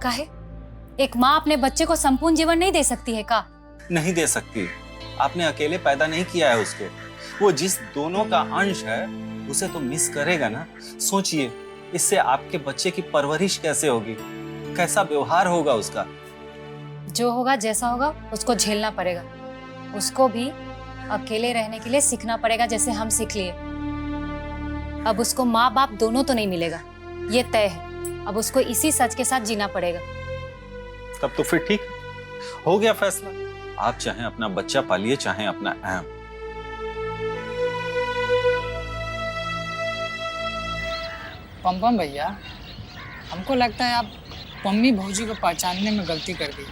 काहे? एक माँ अपने बच्चे को संपूर्ण जीवन नहीं दे सकती है का? नहीं दे सकती। आपने अकेले पैदा नहीं किया है उसको। वो जिस दोनों का अंश है उसे तो मिस करेगा ना। सोचिए, इससे आपके बच्चे की परवरिश कैसे होगी, कैसा व्यवहार होगा उसका। जो होगा जैसा होगा उसको झेलना पड़ेगा। उसको भी अकेले रहने के लिए सीखना पड़ेगा, जैसे हम सीख लिए। अब उसको माँ बाप दोनों तो नहीं मिलेगा, ये तय है। अब उसको इसी सच के साथ जीना पड़ेगा। तब तो फिर ठीक हो गया फैसला। आप चाहे अपना बच्चा पालिए, चाहे अपना अहम। पम भैया, हमको लगता है आप पम्मी भौजी को पहचानने में गलती कर दी।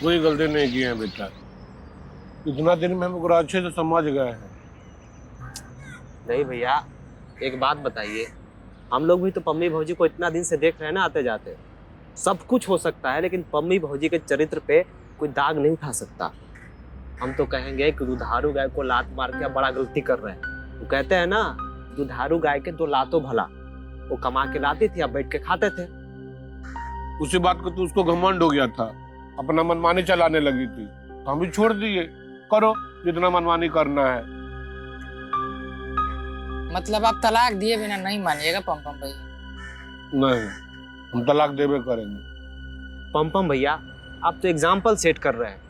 कोई गलती नहीं की है बेटा। इतना दिन में हमको अच्छे से समझ गए हैं। नहीं भैया, एक बात बताइए, हम लोग भी तो पम्मी भौजी को इतना दिन से देख रहे हैं ना आते जाते। सब कुछ हो सकता है, लेकिन पम्मी भौजी के चरित्र पे कोई दाग नहीं खा सकता। हम तो कहेंगे कि दुधारू गाय को लात मार के बड़ा गलती कर रहे हैं। वो कहते हैं ना, दुधारू गाय के दो लातों भला। वो कमा के लाती थी, अब बैठ के खाते थे। उसी बात को तो उसको घमंड हो गया था, अपना मनमानी चलाने लगी थी, तो हम भी छोड़ दिए। करो जितना मनमानी करना है। मतलब आप तलाक दिए बिना नहीं मानिएगा पम भैया? नहीं, हम तलाक देवे करेंगे। पम भैया, आप तो एग्जाम्पल सेट कर रहे हैं।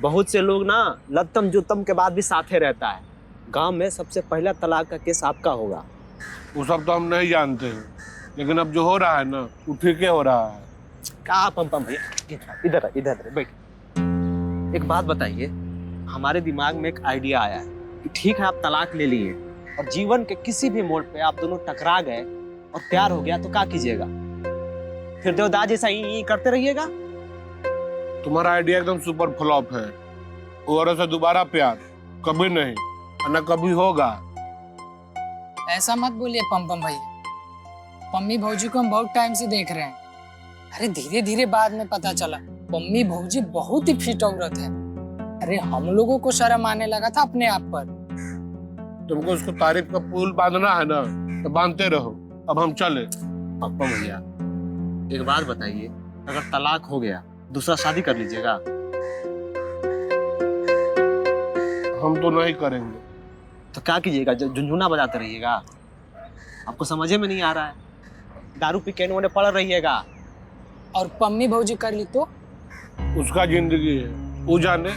बहुत से लोग ना लत्तम जुत्तम के बाद भी साथे रहता है। गांव में सबसे पहला तलाक का केस आपका होगा। वो सब तो हम नहीं जानते हैं, लेकिन अब जो हो रहा है ना, वो ठीक हो रहा है। कहा पम भैया, इधर बैठ। एक बात बताइए, हमारे दिमाग में एक आइडिया आया है कि ठीक है, आप तलाक ले लिए और जीवन के किसी भी मोड़ पे आप दोनों टकरा गए और प्यार हो गया, तो क्या कीजिएगा? फिर देवदास जैसा ही करते रहिएगा? तुम्हारा आइडिया एकदम सुपर फ्लॉप है। वो औरत से दोबारा प्यार कभी नहीं, न कभी होगा। ऐसा मत बोलिए पम भैया। पम्मी भौजी को हम बहुत टाइम से देख रहे हैं। अरे धीरे धीरे बाद में पता चला पम्मी भौजी बहुत ही फिट औरत है। अरे हम लोगों को शर्म आने लगा था अपने आप पर। तुमको उसको तारीफ का पुल बांधना है ना, तो बांधते रहो। अब हम चले। पप्पा भैया, एक बात बताइए, अगर तलाक हो गया दूसरा शादी कर लीजिएगा? हम तो नहीं करेंगे। तो क्या कीजिएगा? झुनझुना बजाते रहिएगा? आपको समझ में नहीं आ रहा है? दारू पी के उन्हें पड़ रहिएगा? और पम्मी भौजी कर ली तो? उसका जिंदगी है, वो जाने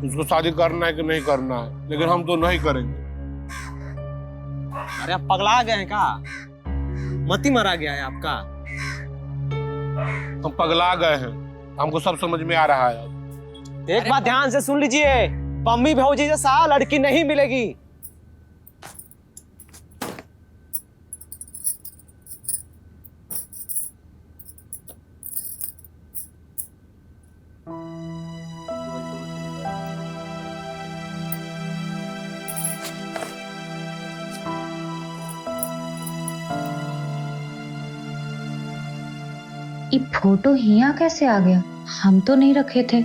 उसको शादी करना है कि नहीं करना है, लेकिन हम तो नहीं करेंगे। अरे आप पगला गए हैं क्या? मती मरा गया है आपका? हम पगला गए हैं, हमको सब समझ में आ रहा है। एक बात ध्यान से सुन लीजिए, पम्मी भौजी जैसा लड़की नहीं मिलेगी। ये फोटो हिया कैसे आ गया? हम तो नहीं रखे थे।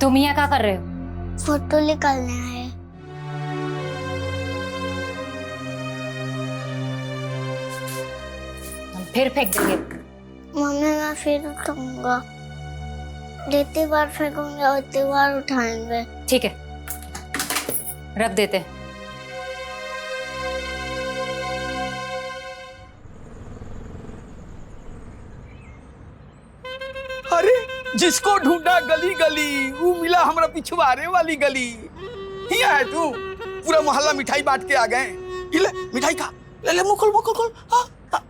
तुम यहाँ क्या कर रहे हो? फोटो निकालने आए। हम फिर फेंक देंगे। मम्मी मैं फिर उठाऊंगा। जितनी बार फेंकूंगा उतनी बार उठाएंगे। ठीक है, रख देते हैं। अरे जिसको ढूंढा गली गली, वो मिला हमरा पिछवाड़े वाली गली। हिया है तू? पूरा मोहल्ला मिठाई बांट के आ गए। ले मिठाई खा, ले मुंह खोल मुंह खोल हाँ, हाँ।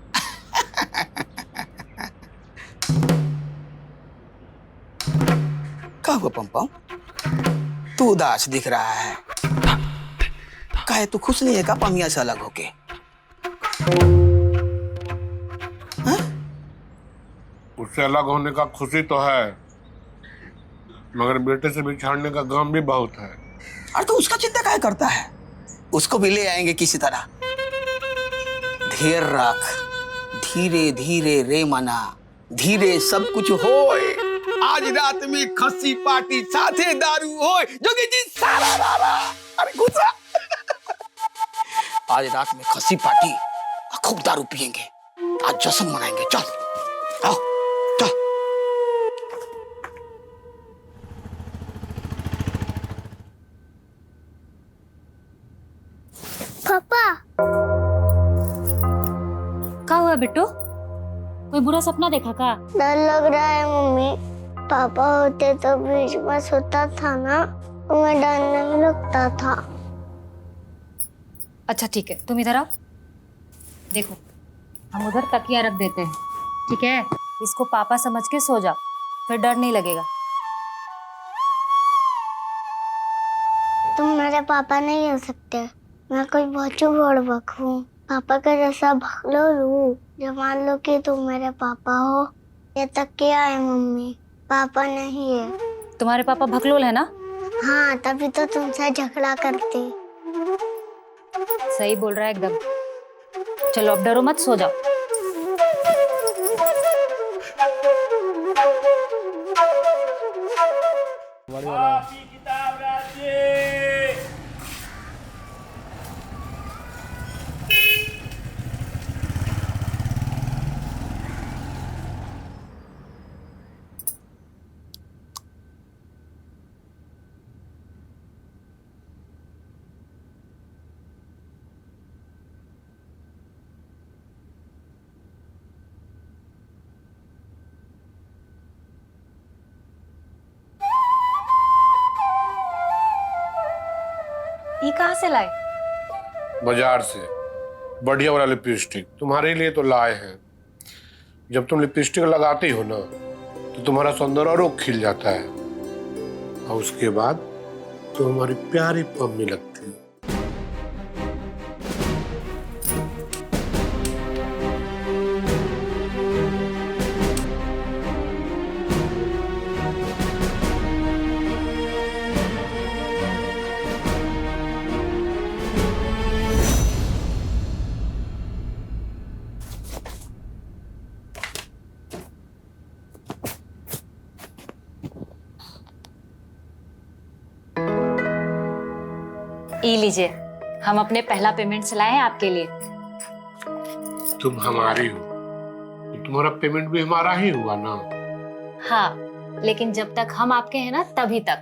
क्या हुआ पम? तू उदास दिख रहा है। काहे तू खुश नहीं है का पमिया से अलग होके? हाँ? उससे अलग होने का खुशी तो है, मगर बेटे से बिछाड़ने का गम भी बहुत है। अरे तो उसका चिंता काहे करता है? उसको भी ले आएंगे किसी तरह। धीर रख, धीरे धीरे रे मना, धीरे सब कुछ होए। आज रात में खस्सी पार्टी साथे दारू होए। जोगी जी सारा रारा। अरे गुस्सा। आज रात में खस्सी पार्टी, खूब दारू पिएंगे, आज जश्न मनाएंगे। चल आओ चल। पापा क्या हुआ बिट्टू? कोई बुरा सपना देखा का? डर लग रहा है मम्मी। पापा होते तो बीच में सोता था ना, तो मैं डर नहीं लगता था। अच्छा ठीक है, तुम इधर आओ। देखो, हम उधर तकिया रख देते हैं, ठीक है? इसको पापा समझ के सो जाओ, फिर डर नहीं लगेगा। तुम मेरे पापा नहीं हो सकते। मैं कोई बहुत बड़बक हूँ। पापा का जैसा भगलोल हूँ। जो मान लो कि तुम मेरे पापा हो। ये तकिया है मम्मी, पापा नहीं है। तुम्हारे पापा भकलोल है ना? हाँ, तभी तो तुमसे झगड़ा करते। सही बोल रहा है एकदम। चलो अब डरो मत, सो जाओ। ये कहाँ से लाए? बाजार से बढ़िया वाला लिपस्टिक तुम्हारे लिए तो लाए हैं। जब तुम लिपस्टिक लगाती हो ना, तो तुम्हारा सौंदर्य और खिल जाता है, और उसके बाद तो हमारी प्यारी पम्मी लगती है। ये लीजिए, हम अपने पहला पेमेंट से लाए हैं आपके लिए। तुम हमारी हो तो तुम्हारा पेमेंट भी हमारा ही हुआ ना। हाँ, लेकिन जब तक हम आपके हैं ना, तभी तक।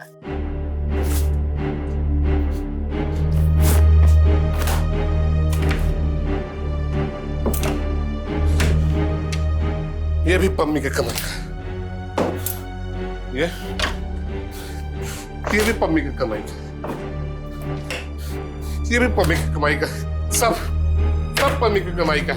ये भी पम्मी के कमाई का, ये भी पम्मी की कमाई का, ये भी पम्मी की कमाई का, सब पम्मी की कमाई का।